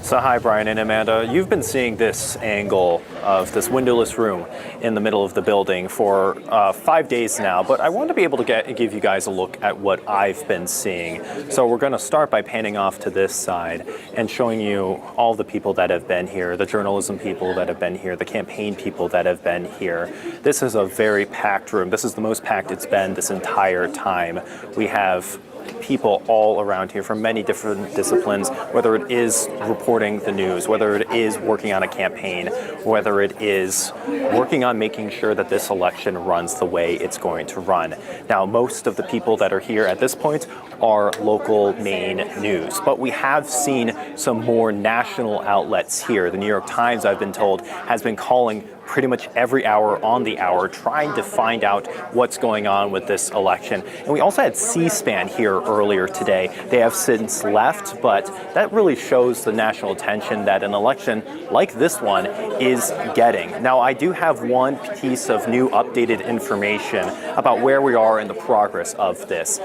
So hi, Brian and Amanda. You've been seeing this angle of this windowless room in the middle of the building for 5 days now, but I want to be able to give you guys a look at what I've been seeing. So we're going to start by panning off to this side and showing you all the people that have been here, the journalism people that have been here, the campaign people that have been here. This is a very packed room. This is the most packed it's been this entire time. We have people all around here from many different disciplines, whether it is reporting the news, whether it is working on a campaign, whether it is working on making sure that this election runs the way it's going to run. Now, most of the people that are here at this point are local Maine news, but we have seen some more national outlets here. The New York Times, I've been told, has been calling pretty much every hour on the hour, trying to find out what's going on with this election. And we also had C-SPAN here earlier today. They have since left, but that really shows the national attention that an election like this one is getting. Now, I do have one piece of new updated information about where we are in the progress of this.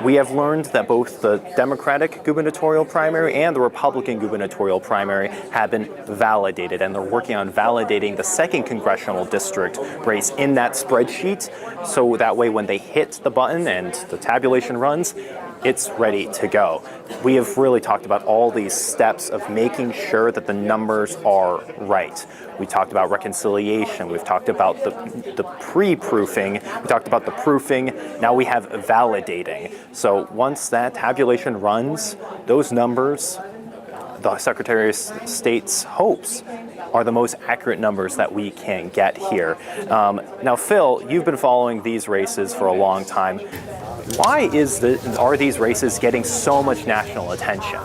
We have learned that both the Democratic gubernatorial primary and the Republican gubernatorial primary have been validated, and they're working on validating the second Congressional District race in that spreadsheet, so that way when they hit the button and the tabulation runs, it's ready to go. We have really talked about all these steps of making sure that the numbers are right. We talked about reconciliation, we've talked about the pre-proofing, we talked about the proofing, now we have validating. So once that tabulation runs, those numbers, the Secretary of State's hopes, are the most accurate numbers that we can get here. Now, Phil, you've been following these races for a long time. Why are these races getting so much national attention?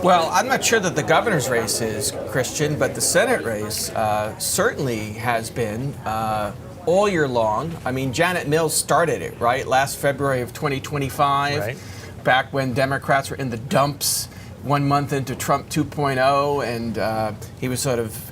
Well, I'm not sure that the governor's race is, Christian, but the Senate race certainly has been all year long. I mean, Janet Mills started it, right, last February of 2025, right, back when Democrats were in the dumps. 1 month into Trump 2.0, and he was sort of,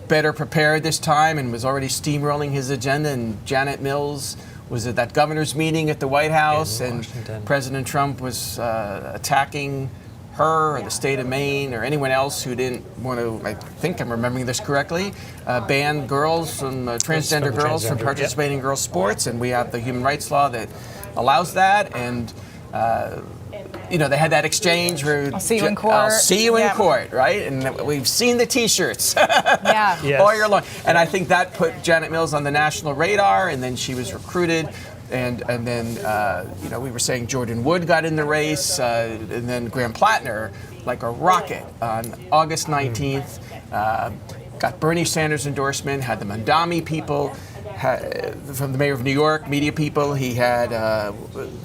better prepared this time and was already steamrolling his agenda. And Janet Mills was at that governor's meeting at the White House, and President Trump was attacking her or the state of Maine or anyone else who didn't want to, I think I'm remembering this correctly, ban girls from transgender girls from participating in girls' sports. And we have the human rights law that allows that. And they had that exchange where I'll see you in court. I'll see you in court, right? And we've seen the T-shirts all year long. And I think that put Janet Mills on the national radar, and then she was recruited. And then, we were saying Jordan Wood got in the race, and then Graham Plattner, like a rocket, on August 19th, got Bernie Sanders' endorsement, had the Mandami people, from the mayor of New York, media people. He had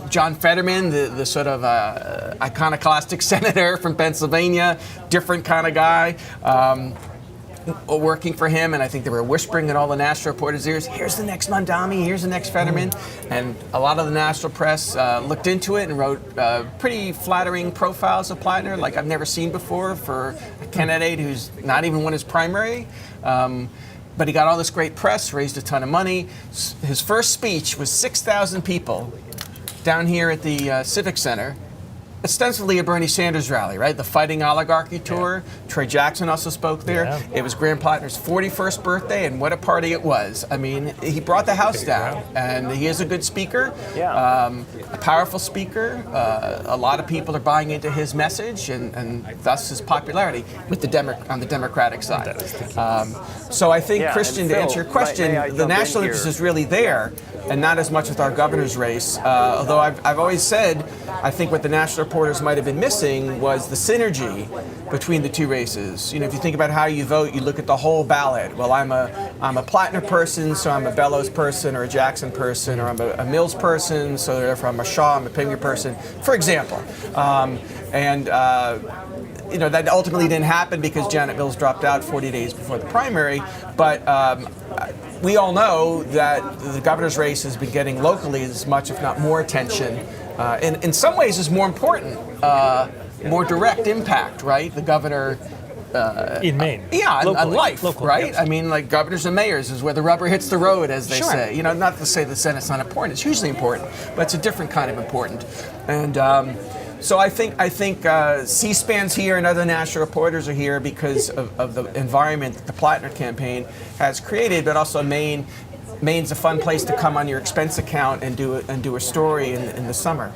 John Fetterman, the sort of iconoclastic senator from Pennsylvania, different kind of guy, working for him. And I think they were whispering in all the national reporters' ears, here's the next Mandami, here's the next Fetterman. And a lot of the national press looked into it and wrote pretty flattering profiles of Plattner, like I've never seen before, for a candidate who's not even won his primary. But he got all this great press, raised a ton of money. His first speech was 6,000 people down here at the Civic Center, ostensibly a Bernie Sanders rally, right? The Fighting Oligarchy Tour. Yeah. Troy Jackson also spoke there. Yeah. It was Graham Plattner's 41st birthday, and what a party it was. I mean, he brought the house down, and he is a good speaker, a powerful speaker. A lot of people are buying into his message, and thus his popularity with on the Democratic side. So I think, Christian, to answer your question, the national interest is really there, and not as much with our governor's race. Although I've always said, I think what the national reporters might have been missing was the synergy between the two races. If you think about how you vote, you look at the whole ballot. Well, I'm a Plattner person, so I'm a Bellows person, or a Jackson person, or I'm a Mills person, so therefore I'm a Shaw, I'm a Pinion person, for example. That ultimately didn't happen because Janet Mills dropped out 40 days before the primary. But we all know that the governor's race has been getting locally as much, if not more, attention. And in some ways is more important, more direct impact, right? The governor in Maine. On life, locally, right? Yes. I mean, like governors and mayors is where the rubber hits the road, as they say. Not to say the Senate's not important. It's hugely important, but it's a different kind of important. And So I think C-SPAN's here and other national reporters are here because of the environment that the Plattner campaign has created, but also Maine's a fun place to come on your expense account and do a story in the summer.